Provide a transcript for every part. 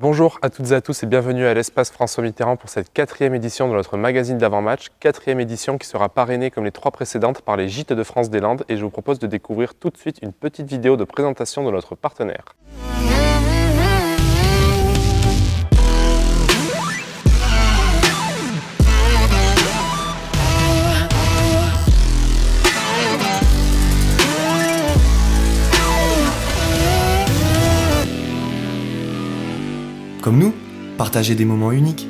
Bonjour à toutes et à tous et bienvenue à l'Espace François Mitterrand pour cette 4e édition de notre magazine d'avant-match. 4e édition qui sera parrainée comme les 3 précédentes par les Gîtes de France des Landes et je vous propose de découvrir tout de suite une petite vidéo de présentation de notre partenaire. Comme nous, partager des moments uniques.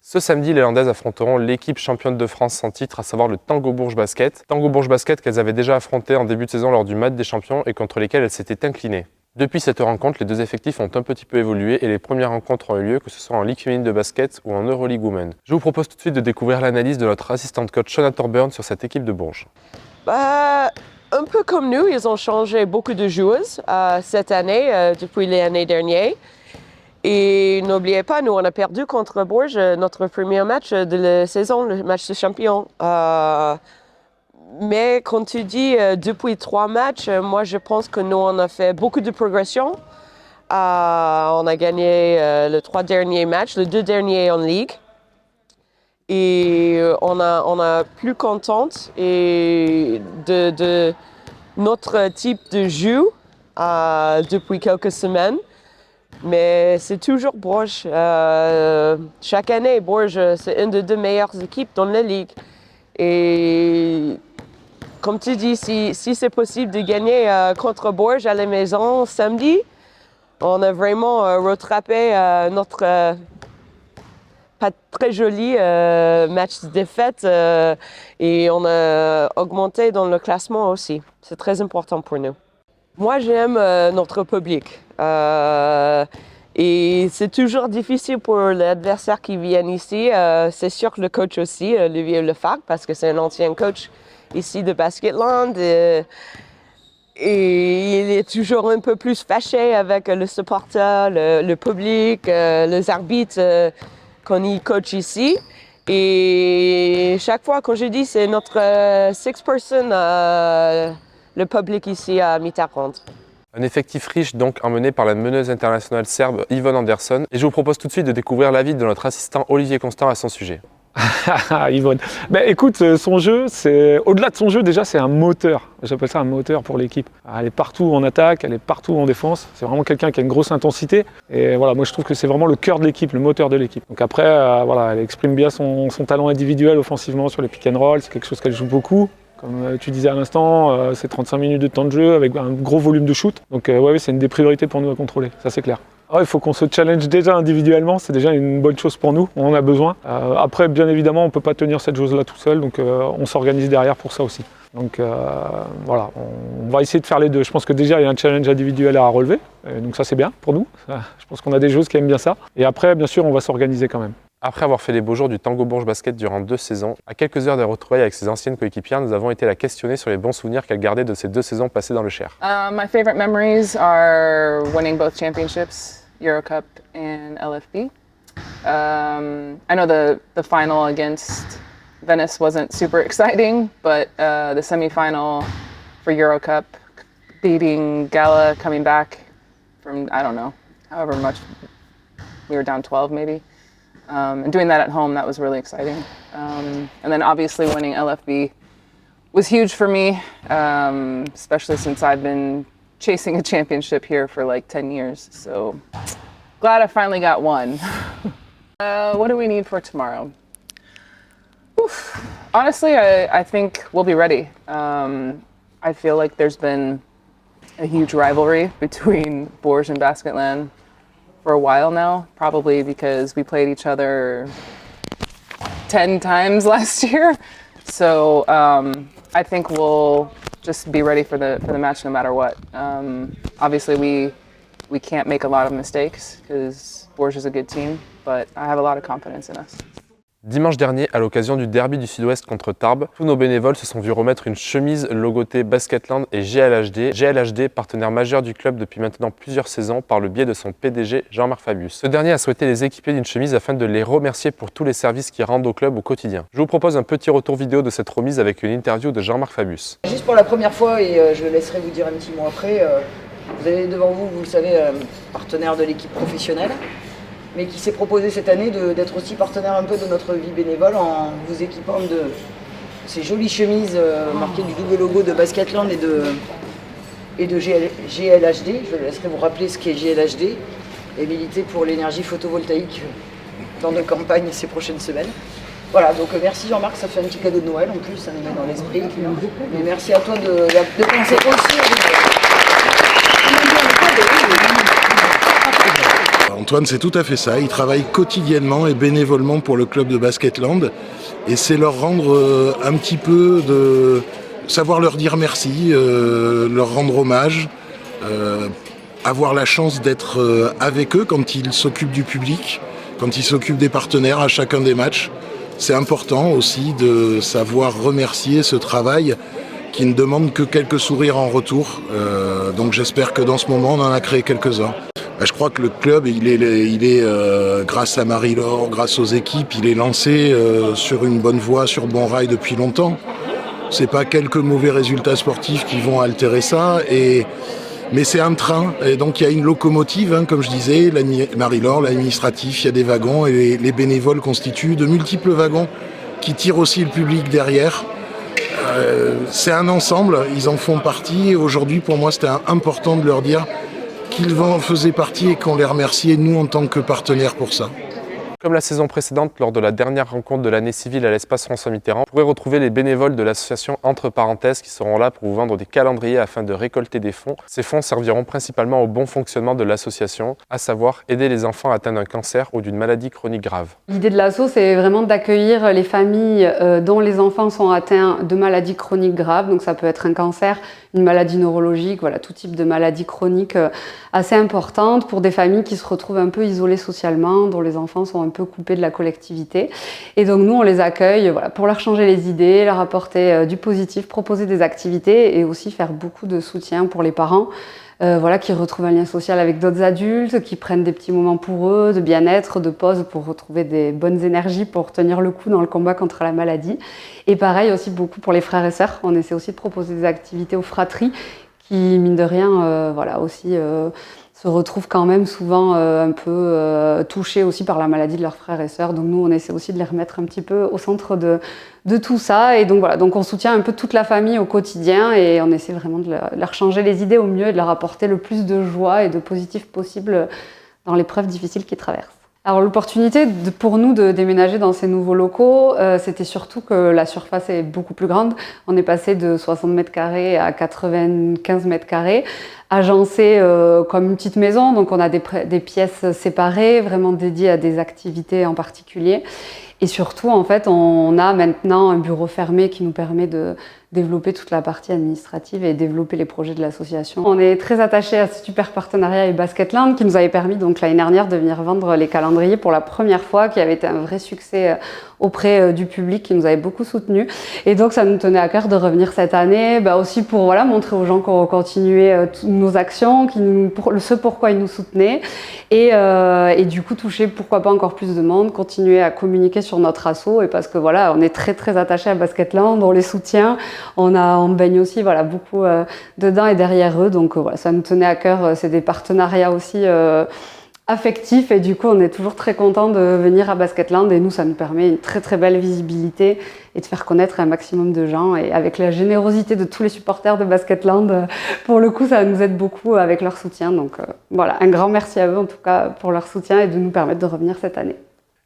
Ce samedi, les Landaises affronteront l'équipe championne de France sans titre, à savoir le Tango Bourges Basket. Tango Bourges Basket qu'elles avaient déjà affronté en début de saison lors du match des champions et contre lesquels elles s'étaient inclinées. Depuis cette rencontre, les deux effectifs ont un petit peu évolué et les premières rencontres ont eu lieu, que ce soit en Ligue féminine de basket ou en Euroleague Women. Je vous propose tout de suite de découvrir l'analyse de notre assistante coach Shona Thorburn sur cette équipe de Bourges. Un peu comme nous, ils ont changé beaucoup de joueuses cette année, depuis l'année dernière. Et n'oubliez pas, nous on a perdu contre Bourges notre premier match de la saison, le match de champion. Mais quand tu dis depuis 3 matchs, moi je pense que nous on a fait beaucoup de progression. On a gagné les 3 derniers matchs, les 2 derniers en Ligue. Et on a plus contente et de notre type de jeu depuis quelques semaines. Mais c'est toujours Bourges. Chaque année, Bourges, c'est une des 2 meilleures équipes dans la Ligue. Et comme tu dis, si c'est possible de gagner contre Bourges à la maison samedi, on a vraiment rattrapé notre pas très joli match de défaite et on a augmenté dans le classement aussi. C'est très important pour nous. Moi, j'aime notre public. Et c'est toujours difficile pour l'adversaire qui vient ici. C'est sûr que le coach aussi, Olivier Lefac, parce que c'est un ancien coach ici de Basketland. Et il est toujours un peu plus fâché avec le supporter, le public, les arbitres quand il coach ici. Et chaque fois, quand je dis, c'est notre 6-person, le public ici à Mitterrand. Un effectif riche donc emmené par la meneuse internationale serbe Yvonne Anderson et je vous propose tout de suite de découvrir l'avis de notre assistant Olivier Constant à son sujet. Yvonne, écoute, son jeu, au-delà de son jeu déjà c'est un moteur, j'appelle ça un moteur pour l'équipe. Elle est partout en attaque, elle est partout en défense, c'est vraiment quelqu'un qui a une grosse intensité et voilà, moi je trouve que c'est vraiment le cœur de l'équipe, le moteur de l'équipe. Donc après, voilà, elle exprime bien son talent individuel offensivement sur les pick and roll, c'est quelque chose qu'elle joue beaucoup. Comme tu disais à l'instant, c'est 35 minutes de temps de jeu avec un gros volume de shoot. Donc ouais, c'est une des priorités pour nous à contrôler, ça c'est clair. Il faut qu'on se challenge déjà individuellement, c'est déjà une bonne chose pour nous, on en a besoin. Après, bien évidemment, on ne peut pas tenir cette chose-là tout seul, donc on s'organise derrière pour ça aussi. Donc voilà, on va essayer de faire les deux. Je pense que déjà, il y a un challenge individuel à relever, donc ça c'est bien pour nous. Je pense qu'on a des joueuses qui aiment bien ça. Et après, bien sûr, on va s'organiser quand même. Après avoir fait les beaux jours du Tango Bourges Basket durant 2 saisons, à quelques heures des retrouvailles avec ses anciennes coéquipières, nous avons été la questionner sur les bons souvenirs qu'elle gardait de ces 2 saisons passées dans le Cher. My favorite memories are winning both championships, Eurocup and LFB. I know the final against Venice wasn't super exciting, but the semifinal for Eurocup, beating Gala, coming back from, I don't know, however much, we were down 12 maybe. And doing that at home, that was really exciting. And then obviously winning LFB was huge for me, especially since I've been chasing a championship here for like 10 years. So glad I finally got one. What do we need for tomorrow? Oof. Honestly, I think we'll be ready. I feel like there's been a huge rivalry between Bourges and Basketland for a while now, probably because we played each other 10 times last year. So I think we'll just be ready for the match no matter what. Obviously we can't make a lot of mistakes because Bourges is a good team, but I have a lot of confidence in us. Dimanche dernier, à l'occasion du derby du Sud-Ouest contre Tarbes, tous nos bénévoles se sont vus remettre une chemise logotée Basketland et GLHD. GLHD, partenaire majeur du club depuis maintenant plusieurs saisons par le biais de son PDG Jean-Marc Fabius. Ce dernier a souhaité les équiper d'une chemise afin de les remercier pour tous les services qu'ils rendent au club au quotidien. Je vous propose un petit retour vidéo de cette remise avec une interview de Jean-Marc Fabius. Juste pour la première fois, et je le laisserai vous dire un petit mot après, Vous avez devant vous, vous le savez, partenaire de l'équipe professionnelle, mais qui s'est proposé cette année d'être aussi partenaire un peu de notre vie bénévole en vous équipant de ces jolies chemises marquées du double logo de Basketland et de GLHD. Je laisserai vous rappeler ce qu'est GLHD et militer pour l'énergie photovoltaïque dans nos campagnes ces prochaines semaines. Voilà, donc merci Jean-Marc, ça fait un petit cadeau de Noël en plus, ça nous met dans l'esprit. Mais merci à toi de penser aussi. Antoine, c'est tout à fait ça. Ils travaillent quotidiennement et bénévolement pour le club de Basketland. Et c'est leur rendre un petit peu de... savoir leur dire merci, leur rendre hommage, avoir la chance d'être avec eux quand ils s'occupent du public, quand ils s'occupent des partenaires à chacun des matchs. C'est important aussi de savoir remercier ce travail qui ne demande que quelques sourires en retour. Donc j'espère que dans ce moment, on en a créé quelques-uns. Je crois que le club, il est grâce à Marie-Laure, grâce aux équipes, il est lancé sur une bonne voie, sur bon rail depuis longtemps. C'est pas quelques mauvais résultats sportifs qui vont altérer ça, mais c'est un train. Et donc il y a une locomotive, comme je disais, Marie-Laure, l'administratif, il y a des wagons et les bénévoles constituent de multiples wagons qui tirent aussi le public derrière. C'est un ensemble, ils en font partie. Aujourd'hui, pour moi, c'était important de leur dire qu'ils en faisaient partie et qu'on les remerciait, nous, en tant que partenaires pour ça. Comme la saison précédente, lors de la dernière rencontre de l'année civile à l'espace François Mitterrand, vous pourrez retrouver les bénévoles de l'association Entre Parenthèses qui seront là pour vous vendre des calendriers afin de récolter des fonds. Ces fonds serviront principalement au bon fonctionnement de l'association, à savoir aider les enfants atteints d'un cancer ou d'une maladie chronique grave. L'idée de l'asso, c'est vraiment d'accueillir les familles dont les enfants sont atteints de maladies chroniques graves. Donc ça peut être un cancer, une maladie neurologique, voilà, tout type de maladie chronique assez importante pour des familles qui se retrouvent un peu isolées socialement, dont les enfants sont un peu coupés de la collectivité. Et donc nous, on les accueille voilà, pour leur changer les idées, leur apporter du positif, proposer des activités et aussi faire beaucoup de soutien pour les parents voilà, qui retrouvent un lien social avec d'autres adultes, qui prennent des petits moments pour eux, de bien-être, de pause pour retrouver des bonnes énergies pour tenir le coup dans le combat contre la maladie. Et pareil aussi beaucoup pour les frères et sœurs. On essaie aussi de proposer des activités aux fratries qui, mine de rien, voilà, aussi se retrouvent quand même souvent un peu touchés aussi par la maladie de leurs frères et sœurs. Donc nous, on essaie aussi de les remettre un petit peu au centre de tout ça. Et donc voilà, donc on soutient un peu toute la famille au quotidien et on essaie vraiment de leur changer les idées au mieux et de leur apporter le plus de joie et de positif possible dans l'épreuve difficile qu'ils traversent. Alors l'opportunité pour nous de déménager dans ces nouveaux locaux, c'était surtout que la surface est beaucoup plus grande. On est passé de 60 mètres carrés à 95 mètres carrés, agencé comme une petite maison. Donc on a des pièces séparées, vraiment dédiées à des activités en particulier. Et surtout, en fait, on a maintenant un bureau fermé qui nous permet de développer toute la partie administrative et développer les projets de l'association. On est très attachés à ce super partenariat avec Basketland qui nous avait permis donc l'année dernière de venir vendre les calendriers pour la première fois, qui avait été un vrai succès auprès du public qui nous avait beaucoup soutenus. Et donc ça nous tenait à cœur de revenir cette année, aussi pour voilà, montrer aux gens qu'on continuait nos actions, ce pourquoi ils nous soutenaient et du coup toucher pourquoi pas encore plus de monde, continuer à communiquer sur notre asso et parce que voilà, on est très très attachés à Basketland, on les soutient. On baigne aussi voilà, beaucoup dedans et derrière eux, donc voilà, ça nous tenait à cœur, c'est des partenariats aussi affectifs et du coup on est toujours très contents de venir à Basketland et nous ça nous permet une très très belle visibilité et de faire connaître un maximum de gens et avec la générosité de tous les supporters de Basketland, pour le coup ça nous aide beaucoup avec leur soutien, donc voilà, un grand merci à eux en tout cas pour leur soutien et de nous permettre de revenir cette année.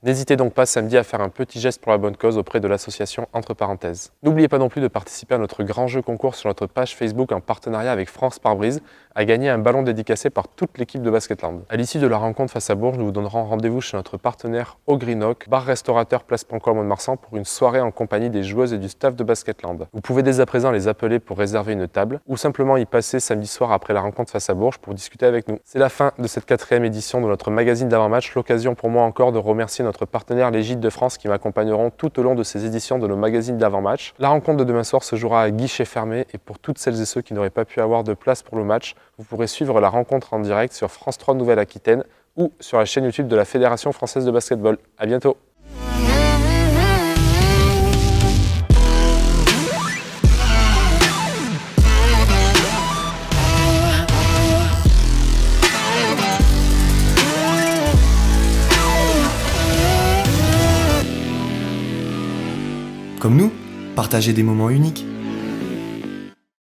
N'hésitez donc pas samedi à faire un petit geste pour la bonne cause auprès de l'association Entre Parenthèses. N'oubliez pas non plus de participer à notre grand jeu concours sur notre page Facebook en partenariat avec France Pare-Brise, à gagner un ballon dédicacé par toute l'équipe de Basketland. À l'issue de la rencontre face à Bourges, nous vous donnerons rendez-vous chez notre partenaire au Greenock, bar-restaurateur Place Pancol de Marsan pour une soirée en compagnie des joueuses et du staff de Basketland. Vous pouvez dès à présent les appeler pour réserver une table ou simplement y passer samedi soir après la rencontre face à Bourges pour discuter avec nous. C'est la fin de cette 4e édition de notre magazine d'avant-match, l'occasion pour moi encore de remercier notre partenaire les Gîtes de France qui m'accompagneront tout au long de ces éditions de nos magazines d'avant-match. La rencontre de demain soir se jouera à guichet fermé et pour toutes celles et ceux qui n'auraient pas pu avoir de place pour le match, vous pourrez suivre la rencontre en direct sur France 3 Nouvelle-Aquitaine ou sur la chaîne YouTube de la Fédération Française de Basketball. À bientôt. Comme nous, partagez des moments uniques.